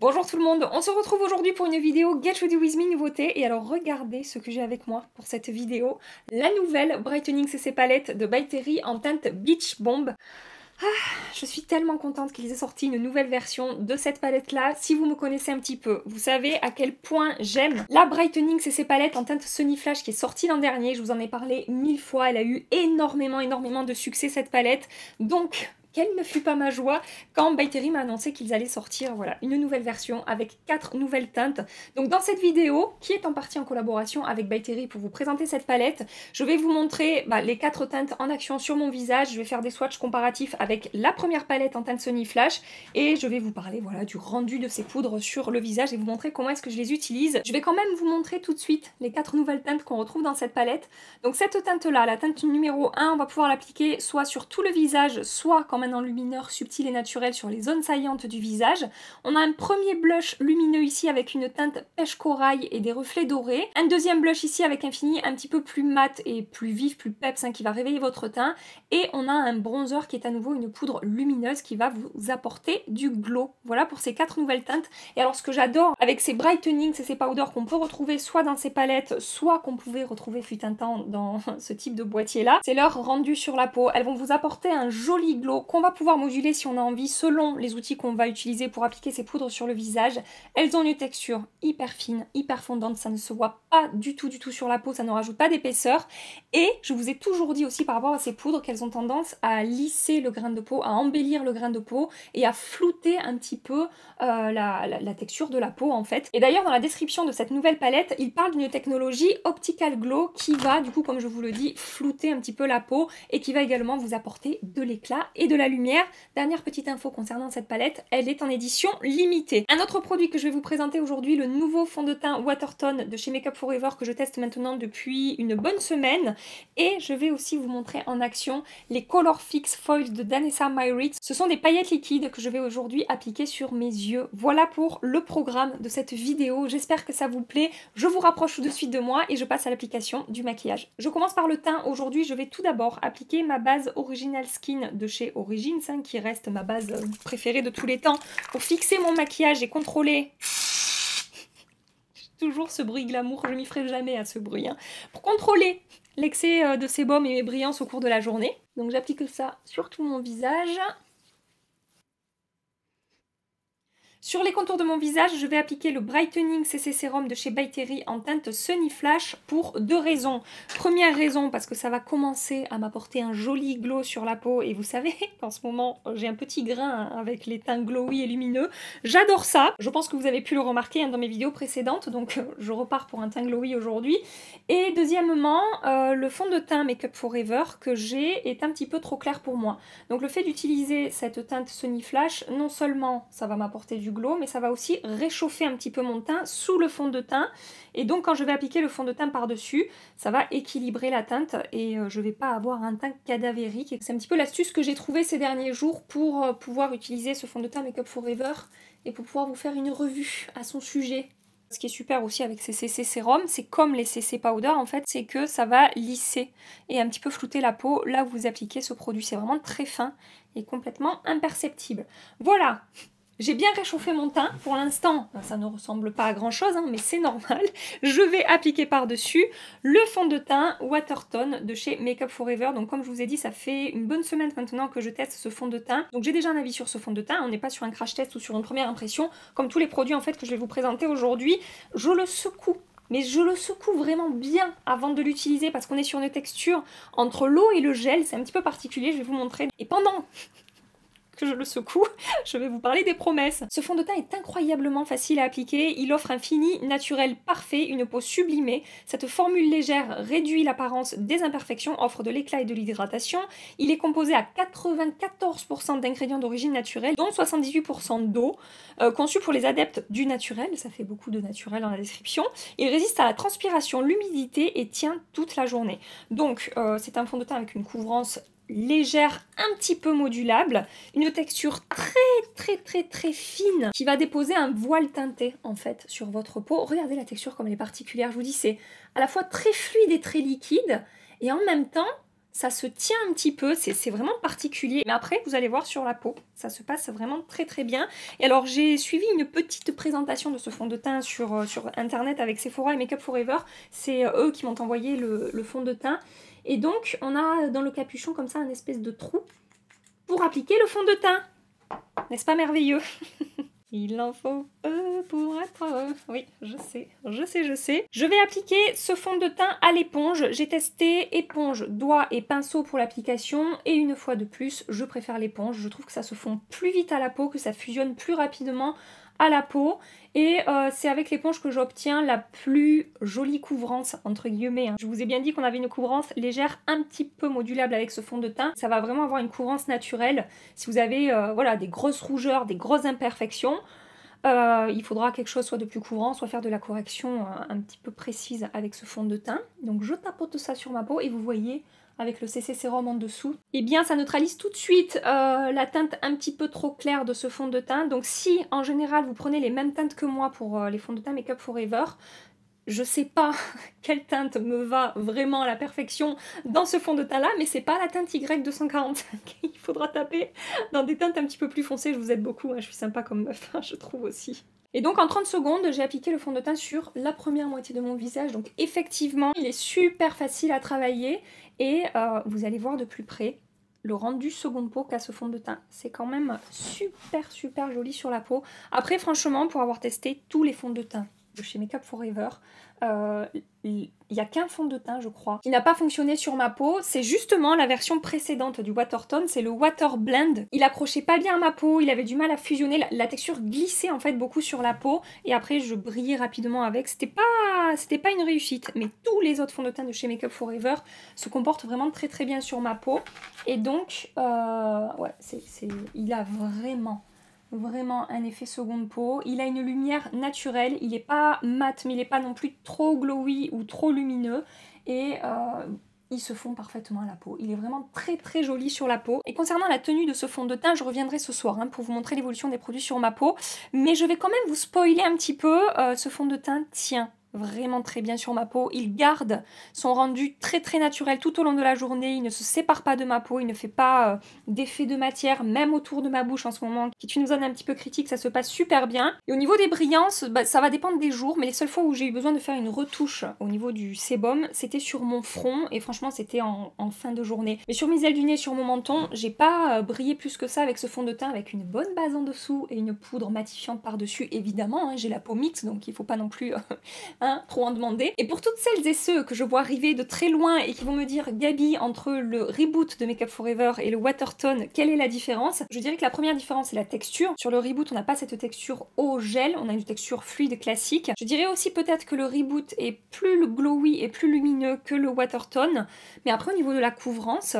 Bonjour tout le monde, on se retrouve aujourd'hui pour une vidéo Get Ready With Me nouveauté. Et alors regardez ce que j'ai avec moi pour cette vidéo. La nouvelle Brightening CC Palette de By Terry en teinte Beach Bomb. Je suis tellement contente qu'ils aient sorti une nouvelle version de cette palette là. Si vous me connaissez un petit peu, vous savez à quel point j'aime la Brightening CC Palette en teinte Sunny Flash qui est sortie l'an dernier. Je vous en ai parlé 1000 fois, elle a eu énormément de succès cette palette. Donc quelle ne fut pas ma joie quand By Terry m'a annoncé qu'ils allaient sortir voilà, une nouvelle version avec 4 nouvelles teintes. Donc dans cette vidéo, qui est en partie en collaboration avec By Terry pour vous présenter cette palette, je vais vous montrer les 4 teintes en action sur mon visage. Je vais faire des swatchs comparatifs avec la première palette en teinte Sunny Flash et je vais vous parler voilà, du rendu de ces poudres sur le visage et vous montrer comment est-ce que je les utilise. Je vais quand même vous montrer tout de suite les 4 nouvelles teintes qu'on retrouve dans cette palette. Donc cette teinte là, la teinte numéro 1, on va pouvoir l'appliquer soit sur tout le visage, soit quand même enlumineur subtil et naturel sur les zones saillantes du visage. On a un premier blush lumineux ici avec une teinte pêche corail et des reflets dorés. Un deuxième blush ici avec un fini un petit peu plus mat et plus vif, plus peps, qui va réveiller votre teint. Et on a un bronzer qui est à nouveau une poudre lumineuse qui va vous apporter du glow. Voilà pour ces 4 nouvelles teintes. Et alors ce que j'adore avec ces Brightening CC Powder qu'on peut retrouver soit dans ces palettes, soit qu'on pouvait retrouver fut un temps dans ce type de boîtier là, c'est leur rendu sur la peau. Elles vont vous apporter un joli glow qu'on va pouvoir moduler si on a envie selon les outils qu'on va utiliser pour appliquer ces poudres sur le visage. Elles ont une texture hyper fine, hyper fondante, ça ne se voit pas du tout sur la peau, ça ne rajoute pas d'épaisseur. Et je vous ai toujours dit aussi par rapport à ces poudres qu'elles ont tendance à lisser le grain de peau, à embellir le grain de peau et à flouter un petit peu la texture de la peau en fait. Et d'ailleurs dans la description de cette nouvelle palette, il parle d'une technologie Optical Glow qui va du coup, comme je vous le dis, flouter un petit peu la peau et qui va également vous apporter de l'éclat et de la lumière. Dernière petite info concernant cette palette, elle est en édition limitée. Un autre produit que je vais vous présenter aujourd'hui, le nouveau fond de teint Watertone de chez Makeup Forever que je teste maintenant depuis une bonne semaine. Et je vais aussi vous montrer en action les Color Fix Foils de Danessa Myricks. Ce sont des paillettes liquides que je vais aujourd'hui appliquer sur mes yeux. Voilà pour le programme de cette vidéo. J'espère que ça vous plaît. Je vous rapproche tout de suite de moi et je passe à l'application du maquillage. Je commence par le teint. Aujourd'hui, je vais tout d'abord appliquer ma base Original Skin de chez Origins, qui reste ma base préférée de tous les temps pour fixer mon maquillage et contrôler toujours ce bruit glamour, je m'y ferai jamais à ce bruit, pour contrôler l'excès de sébum et mes brillances au cours de la journée. Donc j'applique ça sur tout mon visage. Sur les contours de mon visage, je vais appliquer le Brightening CC Serum de chez By Terry en teinte Sunny Flash pour 2 raisons. Première raison, parce que ça va commencer à m'apporter un joli glow sur la peau. Et vous savez qu'en ce moment, j'ai un petit grain avec les teints glowy et lumineux. J'adore ça. Je pense que vous avez pu le remarquer dans mes vidéos précédentes. Donc je repars pour un teint glowy aujourd'hui. Et deuxièmement, le fond de teint Makeup Forever que j'ai est un petit peu trop clair pour moi. Donc le fait d'utiliser cette teinte Sunny Flash, non seulement ça va m'apporter du glow, mais ça va aussi réchauffer un petit peu mon teint sous le fond de teint. Et donc quand je vais appliquer le fond de teint par-dessus, ça va équilibrer la teinte et je vais pas avoir un teint cadavérique. C'est un petit peu l'astuce que j'ai trouvée ces derniers jours pour pouvoir utiliser ce fond de teint Makeup Forever et pour pouvoir vous faire une revue à son sujet. Ce qui est super aussi avec ces CC Sérum, c'est comme les CC Powder en fait, c'est que ça va lisser et un petit peu flouter la peau là où vous appliquez ce produit. C'est vraiment très fin et complètement imperceptible. Voilà! J'ai bien réchauffé mon teint, pour l'instant ça ne ressemble pas à grand chose, mais c'est normal. Je vais appliquer par-dessus le fond de teint Watertone de chez Makeup Forever. Donc comme je vous ai dit, ça fait une bonne semaine maintenant que je teste ce fond de teint. Donc j'ai déjà un avis sur ce fond de teint, on n'est pas sur un crash test ou sur une première impression. Comme tous les produits en fait que je vais vous présenter aujourd'hui, je le secoue. Mais je le secoue vraiment bien avant de l'utiliser parce qu'on est sur une texture entre l'eau et le gel, c'est un petit peu particulier, je vais vous montrer. Et pendant que je le secoue, je vais vous parler des promesses. Ce fond de teint est incroyablement facile à appliquer, il offre un fini naturel parfait, une peau sublimée. Cette formule légère réduit l'apparence des imperfections, offre de l'éclat et de l'hydratation. Il est composé à 94% d'ingrédients d'origine naturelle, dont 78% d'eau, conçu pour les adeptes du naturel, ça fait beaucoup de naturel dans la description. Il résiste à la transpiration, l'humidité et tient toute la journée. Donc c'est un fond de teint avec une couvrance légère, un petit peu modulable, une texture très fine qui va déposer un voile teinté en fait sur votre peau. Regardez la texture comme elle est particulière, je vous dis c'est à la fois très fluide et très liquide et en même temps ça se tient un petit peu, c'est vraiment particulier. Mais après, vous allez voir sur la peau, ça se passe vraiment très très bien. Et alors, j'ai suivi une petite présentation de ce fond de teint sur internet avec Sephora et Makeup Forever. C'est eux qui m'ont envoyé le fond de teint. Et donc, on a dans le capuchon comme ça un espèce de trou pour appliquer le fond de teint. N'est-ce pas merveilleux? Il en faut peu pour être heureux. Oui, je sais, je sais, je sais. Je vais appliquer ce fond de teint à l'éponge. J'ai testé éponge, doigt et pinceau pour l'application. Et une fois de plus, je préfère l'éponge. Je trouve que ça se fond plus vite à la peau, que ça fusionne plus rapidement à la peau. Et c'est avec l'éponge que j'obtiens la plus jolie couvrance, entre guillemets. Je vous ai bien dit qu'on avait une couvrance légère, un petit peu modulable avec ce fond de teint. Ça va vraiment avoir une couvrance naturelle. Si vous avez voilà, des grosses rougeurs, des grosses imperfections, il faudra quelque chose soit de plus couvrant, soit faire de la correction un petit peu précise avec ce fond de teint. Donc je tapote ça sur ma peau et vous voyez avec le CC Sérum en dessous, et bien ça neutralise tout de suite la teinte un petit peu trop claire de ce fond de teint. Donc si en général vous prenez les mêmes teintes que moi pour les fonds de teint Makeup Forever, je sais pas quelle teinte me va vraiment à la perfection dans ce fond de teint là, mais c'est pas la teinte Y245. Il faudra taper dans des teintes un petit peu plus foncées. Je vous aide beaucoup, hein, je suis sympa comme meuf, hein, je trouve aussi. Et donc en 30 secondes, j'ai appliqué le fond de teint sur la première moitié de mon visage. Donc effectivement, il est super facile à travailler et vous allez voir de plus près le rendu seconde peau qu'a ce fond de teint. C'est quand même super joli sur la peau. Après franchement, pour avoir testé tous les fonds de teint de chez Makeup Forever, il n'y a qu'un fond de teint je crois qui n'a pas fonctionné sur ma peau. C'est justement la version précédente du Watertone, c'est le Water Blend. Il accrochait pas bien à ma peau, il avait du mal à fusionner, la texture glissait en fait beaucoup sur la peau et après je brillais rapidement avec. C'était pas une réussite, mais tous les autres fonds de teint de chez Makeup Forever se comportent vraiment très bien sur ma peau. Et donc ouais, il a vraiment un effet seconde peau. Il a une lumière naturelle, il n'est pas mat, mais il n'est pas non plus trop glowy ou trop lumineux. Et ils se fond parfaitement à la peau. Il est vraiment très joli sur la peau. Et concernant la tenue de ce fond de teint, je reviendrai ce soir hein, pour vous montrer l'évolution des produits sur ma peau. Mais je vais quand même vous spoiler un petit peu. Ce fond de teint tient vraiment très bien sur ma peau. Il garde son rendu très naturel tout au long de la journée. Il ne se sépare pas de ma peau, il ne fait pas d'effet de matière, même autour de ma bouche en ce moment, qui est une zone un petit peu critique, ça se passe super bien. Et au niveau des brillances, bah, ça va dépendre des jours, mais les seules fois où j'ai eu besoin de faire une retouche au niveau du sébum, c'était sur mon front, et franchement c'était en fin de journée. Mais sur mes ailes du nez, sur mon menton, j'ai pas brillé plus que ça avec ce fond de teint, avec une bonne base en dessous et une poudre matifiante par-dessus, évidemment, hein, j'ai la peau mixte, donc il faut pas non plus... trop en demander. Et pour toutes celles et ceux que je vois arriver de très loin et qui vont me dire Gabi, entre le reboot de Makeup Forever et le Watertone, quelle est la différence? Je dirais que la première différence c'est la texture. Sur le reboot on n'a pas cette texture au gel, on a une texture fluide classique. Je dirais aussi peut-être que le reboot est plus glowy et plus lumineux que le Watertone, mais après au niveau de la couvrance,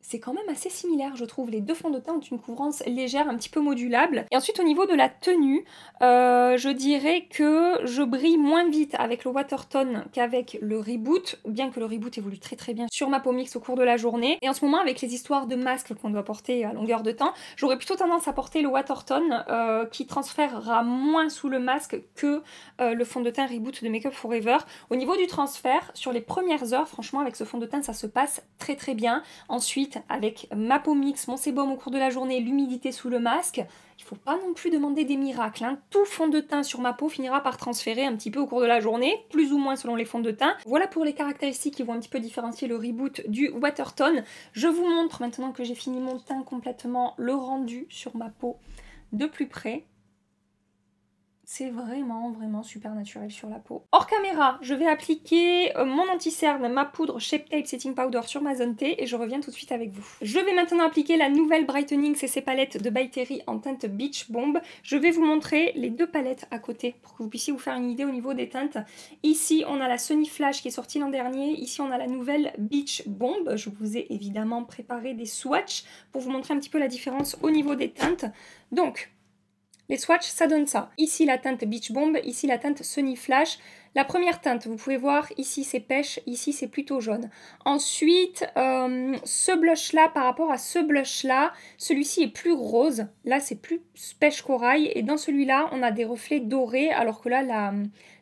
c'est quand même assez similaire, je trouve. Les deux fonds de teint ont une couvrance légère, un petit peu modulable. Et ensuite, au niveau de la tenue, je dirais que je brille moins vite avec le Watertone qu'avec le Reboot, bien que le Reboot évolue très bien sur ma peau mixte au cours de la journée. Et en ce moment, avec les histoires de masques qu'on doit porter à longueur de temps, j'aurais plutôt tendance à porter le Watertone qui transférera moins sous le masque que le fond de teint Reboot de Makeup Forever. Au niveau du transfert, sur les premières heures, franchement, avec ce fond de teint, ça se passe très bien. Ensuite, avec ma peau mixte, mon sébum au cours de la journée, l'humidité sous le masque, il ne faut pas non plus demander des miracles. Hein. Tout fond de teint sur ma peau finira par transférer un petit peu au cours de la journée, plus ou moins selon les fonds de teint. Voilà pour les caractéristiques qui vont un petit peu différencier le Reboot du Watertone. Je vous montre maintenant que j'ai fini mon teint complètement le rendu sur ma peau de plus près. C'est vraiment super naturel sur la peau. Hors caméra, je vais appliquer mon anti-cerne, ma poudre Shape Tape Setting Powder sur ma zone T et je reviens tout de suite avec vous. Je vais maintenant appliquer la nouvelle Brightening CC palette de By Terry en teinte Beach Bomb. Je vais vous montrer les deux palettes à côté pour que vous puissiez vous faire une idée au niveau des teintes. Ici, on a la Sunny Flash qui est sortie l'an dernier. Ici, on a la nouvelle Beach Bomb. Je vous ai évidemment préparé des swatchs pour vous montrer un petit peu la différence au niveau des teintes. Donc, les swatchs, ça donne ça. Ici la teinte Beach Bomb, ici la teinte Sunny Flash. La première teinte, vous pouvez voir, ici c'est pêche, ici c'est plutôt jaune. Ensuite, ce blush-là, par rapport à ce blush-là, celui-ci est plus rose. Là, c'est plus pêche corail. Et dans celui-là, on a des reflets dorés, alors que là,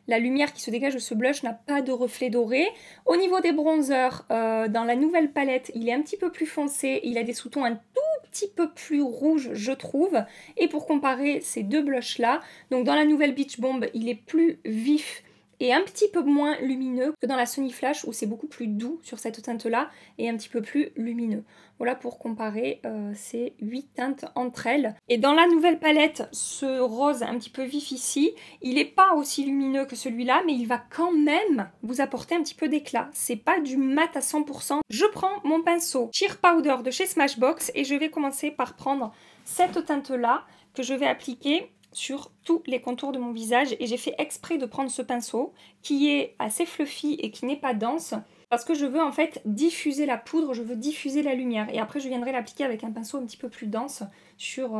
la lumière qui se dégage de ce blush n'a pas de reflets dorés. Au niveau des bronzers, dans la nouvelle palette, il est un petit peu plus foncé. Il a des sous-tons un tout petit peu plus rouges, je trouve. Et pour comparer ces deux blushs-là, donc dans la nouvelle Beach Bomb, il est plus vif et un petit peu moins lumineux que dans la Sunny Flash où c'est beaucoup plus doux sur cette teinte-là et un petit peu plus lumineux. Voilà pour comparer ces 8 teintes entre elles. Et dans la nouvelle palette, ce rose un petit peu vif ici, il n'est pas aussi lumineux que celui-là, mais il va quand même vous apporter un petit peu d'éclat. C'est pas du mat à 100%. Je prends mon pinceau Sheer Powder de chez Smashbox et je vais commencer par prendre cette teinte-là que je vais appliquer sur tous les contours de mon visage et j'ai fait exprès de prendre ce pinceau qui est assez fluffy et qui n'est pas dense parce que je veux en fait diffuser la poudre, je veux diffuser la lumière et après je viendrai l'appliquer avec un pinceau un petit peu plus dense sur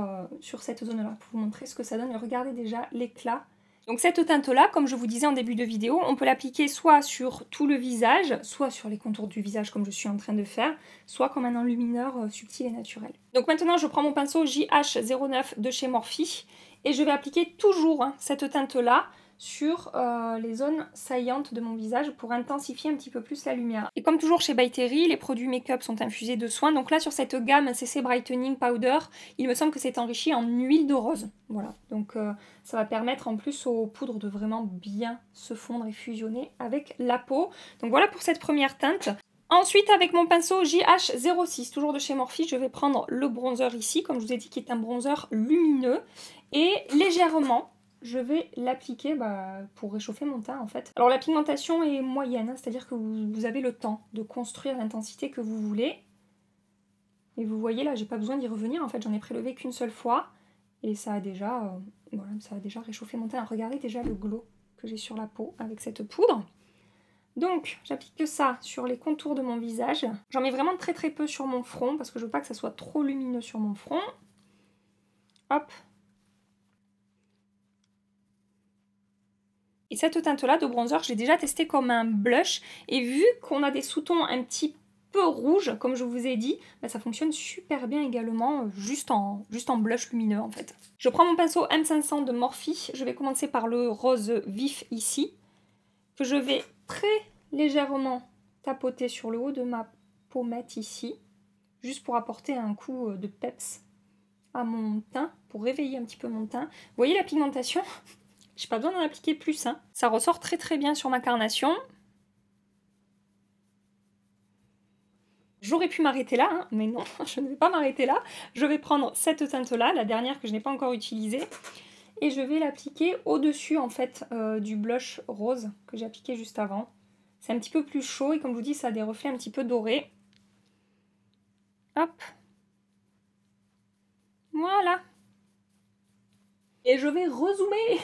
cette zone là pour vous montrer ce que ça donne et regardez déjà l'éclat. Donc cette teinte là, comme je vous disais en début de vidéo, on peut l'appliquer soit sur tout le visage, soit sur les contours du visage comme je suis en train de faire, soit comme un enlumineur subtil et naturel. Donc maintenant je prends mon pinceau JH09 de chez Morphe et je vais appliquer toujours cette teinte-là sur les zones saillantes de mon visage pour intensifier un petit peu plus la lumière. Et comme toujours chez By Terry, les produits make-up sont infusés de soins. Donc là, sur cette gamme CC Brightening Powder, il me semble que c'est enrichi en huile de rose. Voilà, donc ça va permettre en plus aux poudres de vraiment bien se fondre et fusionner avec la peau. Donc voilà pour cette première teinte. Ensuite, avec mon pinceau JH06, toujours de chez Morphe, je vais prendre le bronzer ici, comme je vous ai dit, qui est un bronzer lumineux. Et légèrement, je vais l'appliquer pour réchauffer mon teint en fait. Alors la pigmentation est moyenne, c'est-à-dire que vous avez le temps de construire l'intensité que vous voulez. Et vous voyez là, j'ai pas besoin d'y revenir, en fait j'en ai prélevé qu'une seule fois. Et ça a déjà, ça a déjà réchauffé mon teint. Regardez déjà le glow que j'ai sur la peau avec cette poudre. Donc, j'applique que ça sur les contours de mon visage. J'en mets vraiment très très peu sur mon front parce que je veux pas que ça soit trop lumineux sur mon front. Hop. Et cette teinte-là de bronzer, je l'ai déjà testé comme un blush. Et vu qu'on a des sous-tons un petit peu rouges, comme je vous ai dit, ça fonctionne super bien également, juste en blush lumineux en fait. Je prends mon pinceau M500 de Morphe. Je vais commencer par le rose vif ici, que je vais très légèrement tapoter sur le haut de ma pommette ici, juste pour apporter un coup de peps à mon teint, pour réveiller un petit peu mon teint. Vous voyez la pigmentation? J'ai pas besoin d'en appliquer plus, ça ressort très très bien sur ma carnation. J'aurais pu m'arrêter là, mais non, je ne vais pas m'arrêter là. Je vais prendre cette teinte-là, la dernière que je n'ai pas encore utilisée, et je vais l'appliquer au-dessus en fait du blush rose que j'ai appliqué juste avant. C'est un petit peu plus chaud et comme je vous dis, ça a des reflets un petit peu dorés. Hop. Voilà. Et je vais rezoomer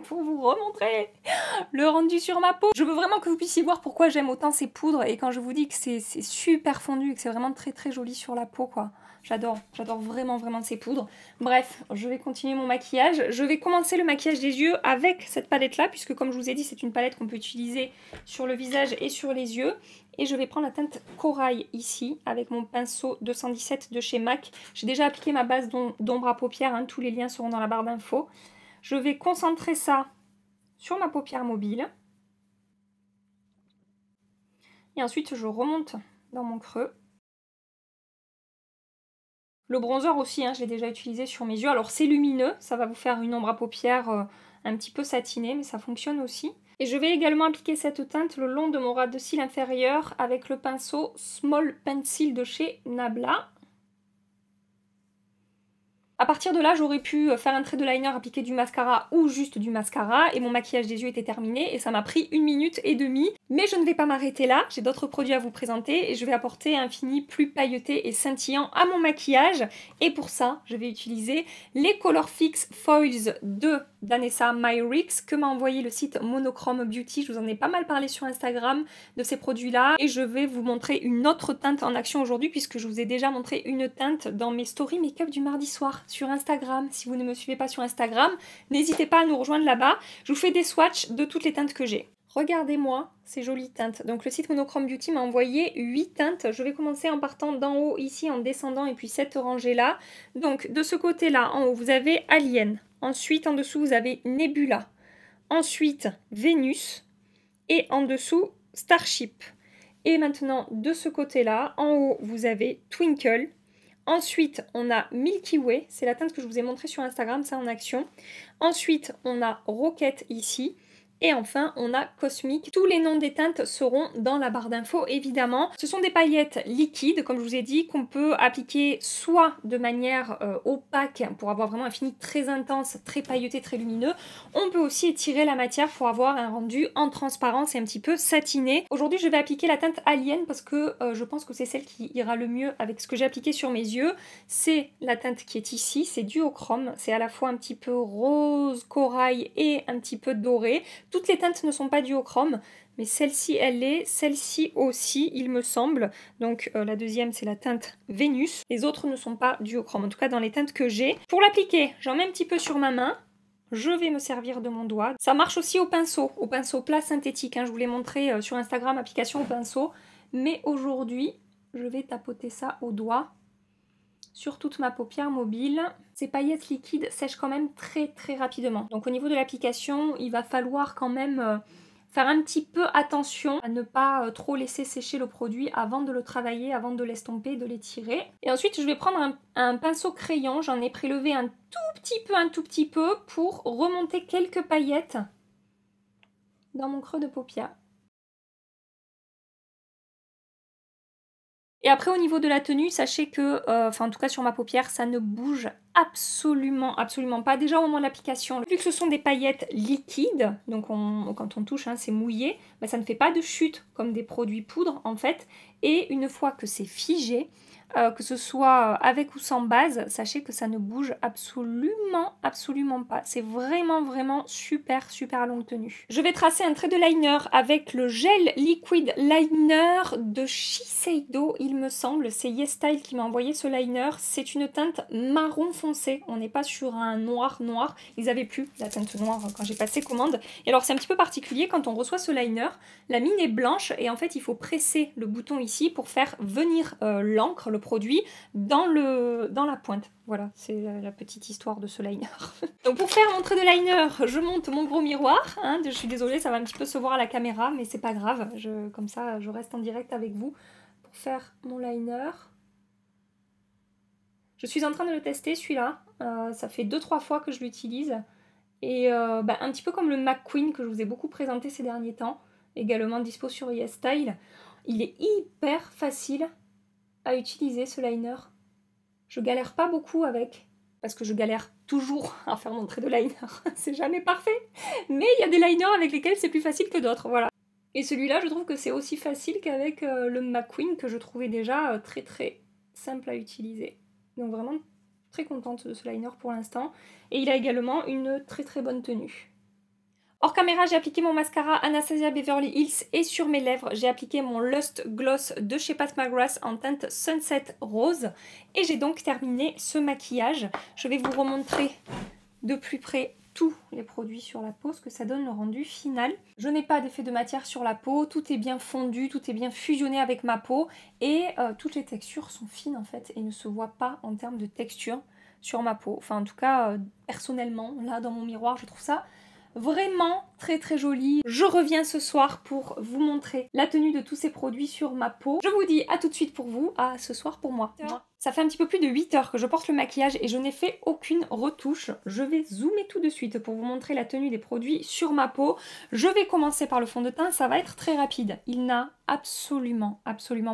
pour vous remontrer le rendu sur ma peau. Je veux vraiment que vous puissiez voir pourquoi j'aime autant ces poudres et quand je vous dis que c'est super fondu et que c'est vraiment très très joli sur la peau quoi. J'adore vraiment ces poudres. Bref, je vais continuer mon maquillage. Je vais commencer le maquillage des yeux avec cette palette là puisque comme je vous ai dit c'est une palette qu'on peut utiliser sur le visage et sur les yeux. Et je vais prendre la teinte corail ici avec mon pinceau 217 de chez MAC. J'ai déjà appliqué ma base d'ombre à paupières, tous les liens seront dans la barre d'infos. Je vais concentrer ça sur ma paupière mobile. Et ensuite, je remonte dans mon creux. Le bronzer aussi, je l'ai déjà utilisé sur mes yeux. Alors, c'est lumineux, ça va vous faire une ombre à paupières un petit peu satinée, mais ça fonctionne aussi. Et je vais également appliquer cette teinte le long de mon ras de cils inférieur avec le pinceau Small Pencil de chez Nabla. À partir de là, j'aurais pu faire un trait de liner, appliquer du mascara ou juste du mascara et mon maquillage des yeux était terminé et ça m'a pris 1 minute et demie. Mais je ne vais pas m'arrêter là, j'ai d'autres produits à vous présenter et je vais apporter un fini plus pailleté et scintillant à mon maquillage. Et pour ça, je vais utiliser les Colorfix Foils de d'Anessa Myrix que m'a envoyé le site Monochrome Beauty. Je vous en ai pas mal parlé sur Instagram de ces produits-là. Et je vais vous montrer une autre teinte en action aujourd'hui puisque je vous ai déjà montré une teinte dans mes stories make-up du mardi soir sur Instagram. Si vous ne me suivez pas sur Instagram, n'hésitez pas à nous rejoindre là-bas. Je vous fais des swatchs de toutes les teintes que j'ai. Regardez-moi ces jolies teintes. Donc le site Monochrome Beauty m'a envoyé 8 teintes. Je vais commencer en partant d'en haut ici, en descendant, et puis cette rangée là. Donc de ce côté-là, en haut, vous avez Alien. Ensuite, en dessous, vous avez Nebula. Ensuite, Vénus. Et en dessous, Starship. Et maintenant, de ce côté-là, en haut, vous avez Twinkle. Ensuite, on a Milky Way. C'est la teinte que je vous ai montrée sur Instagram, ça en action. Ensuite, on a Rocket ici. Et enfin, on a Cosmic. Tous les noms des teintes seront dans la barre d'infos, évidemment. Ce sont des paillettes liquides, comme je vous ai dit, qu'on peut appliquer soit de manière opaque, pour avoir vraiment un fini très intense, très pailleté, très lumineux. On peut aussi étirer la matière pour avoir un rendu en transparence et un petit peu satiné. Aujourd'hui, je vais appliquer la teinte Alien, parce que je pense que c'est celle qui ira le mieux avec ce que j'ai appliqué sur mes yeux. C'est la teinte qui est ici, c'est duochrome. C'est à la fois un petit peu rose, corail et un petit peu doré. Toutes les teintes ne sont pas duochrome, mais celle-ci, elle l'est. Celle-ci aussi, il me semble. Donc la deuxième, c'est la teinte Vénus. Les autres ne sont pas duochrome, en tout cas dans les teintes que j'ai. Pour l'appliquer, j'en mets un petit peu sur ma main. Je vais me servir de mon doigt. Ça marche aussi au pinceau plat synthétique. Hein. Je vous l'ai montré sur Instagram, application au pinceau. Mais aujourd'hui, je vais tapoter ça au doigt sur toute ma paupière mobile. Ces paillettes liquides sèchent quand même très rapidement. Donc au niveau de l'application, il va falloir quand même faire un petit peu attention à ne pas trop laisser sécher le produit avant de le travailler, avant de l'estomper, de l'étirer. Et ensuite, je vais prendre un pinceau crayon. J'en ai prélevé un tout petit peu pour remonter quelques paillettes dans mon creux de paupière. Et après au niveau de la tenue, sachez que, enfin en tout cas sur ma paupière, ça ne bouge absolument pas. Déjà au moment de l'application, vu que ce sont des paillettes liquides, donc quand on touche, hein, c'est mouillé, bah, ça ne fait pas de chute comme des produits poudre en fait. Et une fois que c'est figé, que ce soit avec ou sans base, sachez que ça ne bouge absolument pas. C'est vraiment super longue tenue. Je vais tracer un trait de liner avec le gel liquid liner de Shiseido, il me semble. C'est YesStyle qui m'a envoyé ce liner. C'est une teinte marron foncé. On n'est pas sur un noir. Ils avaient plus la teinte noire quand j'ai passé commande. Et alors c'est un petit peu particulier quand on reçoit ce liner. La mine est blanche et en fait il faut presser le bouton ici pour faire venir l'encre, le produit dans la pointe. Voilà, c'est la petite histoire de ce liner. Donc pour faire mon trait de liner, je monte mon gros miroir. Hein, je suis désolée, ça va un petit peu se voir à la caméra, mais c'est pas grave. Comme ça, je reste en direct avec vous pour faire mon liner. Je suis en train de le tester, celui-là. Ça fait 2-3 fois que je l'utilise. Et un petit peu comme le McQueen que je vous ai beaucoup présenté ces derniers temps. Également dispo sur YesStyle. Il est hyper facile à utiliser ce liner. Je galère pas beaucoup avec, parce que je galère toujours à faire mon trait de liner. C'est jamais parfait. Mais il y a des liners avec lesquels c'est plus facile que d'autres, voilà. Et celui-là, je trouve que c'est aussi facile qu'avec le McQueen, que je trouvais déjà très simple à utiliser. Donc vraiment très contente de ce liner pour l'instant. Et il a également une très bonne tenue. Hors caméra, j'ai appliqué mon mascara Anastasia Beverly Hills et sur mes lèvres, j'ai appliqué mon Lust Gloss de chez Pat McGrath en teinte Sunset Rose. Et j'ai donc terminé ce maquillage. Je vais vous remontrer de plus près tous les produits sur la peau, ce que ça donne le rendu final. Je n'ai pas d'effet de matière sur la peau, tout est bien fondu, tout est bien fusionné avec ma peau et toutes les textures sont fines en fait et ne se voient pas en termes de texture sur ma peau. Enfin en tout cas, personnellement, là dans mon miroir, je trouve ça vraiment très joli. Je reviens ce soir pour vous montrer la tenue de tous ces produits sur ma peau. Je vous dis à tout de suite pour vous, à ce soir pour moi. Ça fait un petit peu plus de 8 heures que je porte le maquillage et je n'ai fait aucune retouche. Je vais zoomer tout de suite pour vous montrer la tenue des produits sur ma peau. Je vais commencer par le fond de teint, ça va être très rapide. Il n'a absolument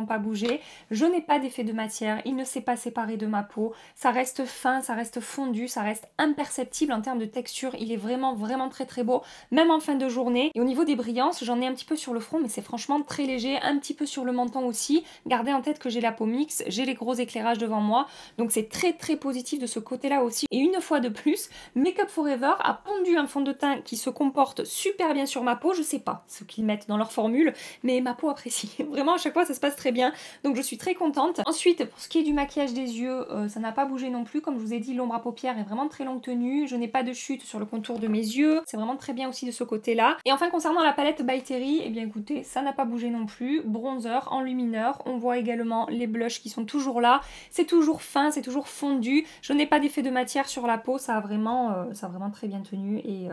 pas bougé. Je n'ai pas d'effet de matière, il ne s'est pas séparé de ma peau. Ça reste fin, ça reste fondu, ça reste imperceptible en termes de texture. Il est vraiment très beau. Même en en fin de journée. Et au niveau des brillances, j'en ai un petit peu sur le front, mais c'est franchement très léger, un petit peu sur le menton aussi. Gardez en tête que j'ai la peau mixte, j'ai les gros éclairages devant moi, donc c'est très très positif de ce côté-là aussi. Et une fois de plus, Make Up For Ever a pondu un fond de teint qui se comporte super bien sur ma peau. Je sais pas ce qu'ils mettent dans leur formule, mais ma peau apprécie. Vraiment, à chaque fois, ça se passe très bien, donc je suis très contente. Ensuite, pour ce qui est du maquillage des yeux, ça n'a pas bougé non plus. Comme je vous ai dit, l'ombre à paupières est vraiment très longue tenue. Je n'ai pas de chute sur le contour de mes yeux. C'est vraiment très bien aussi de ce côté-là. Et enfin, concernant la palette By Terry, eh bien écoutez, ça n'a pas bougé non plus. Bronzer, enlumineur. On voit également les blushs qui sont toujours là. C'est toujours fin, c'est toujours fondu. Je n'ai pas d'effet de matière sur la peau. Ça a vraiment très bien tenu et...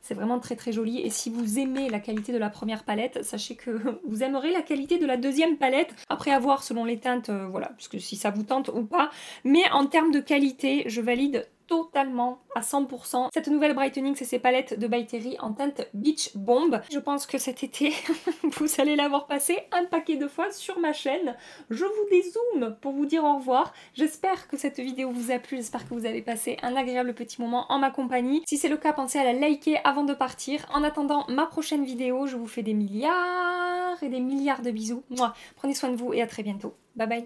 c'est vraiment très très joli et si vous aimez la qualité de la première palette, sachez que vous aimerez la qualité de la deuxième palette. Après avoir selon les teintes, voilà, parce que si ça vous tente ou pas. Mais en termes de qualité, je valide totalement à 100% cette nouvelle Brightening CC Palette de By Terry en teinte Beach Bomb. Je pense que cet été, vous allez l'avoir passé un paquet de fois sur ma chaîne. Je vous dézoome pour vous dire au revoir. J'espère que cette vidéo vous a plu, j'espère que vous avez passé un agréable petit moment en ma compagnie. Si c'est le cas, pensez à la liker avant de partir. En attendant ma prochaine vidéo, je vous fais des milliards et des milliards de bisous. Mouah. Prenez soin de vous et à très bientôt. Bye bye.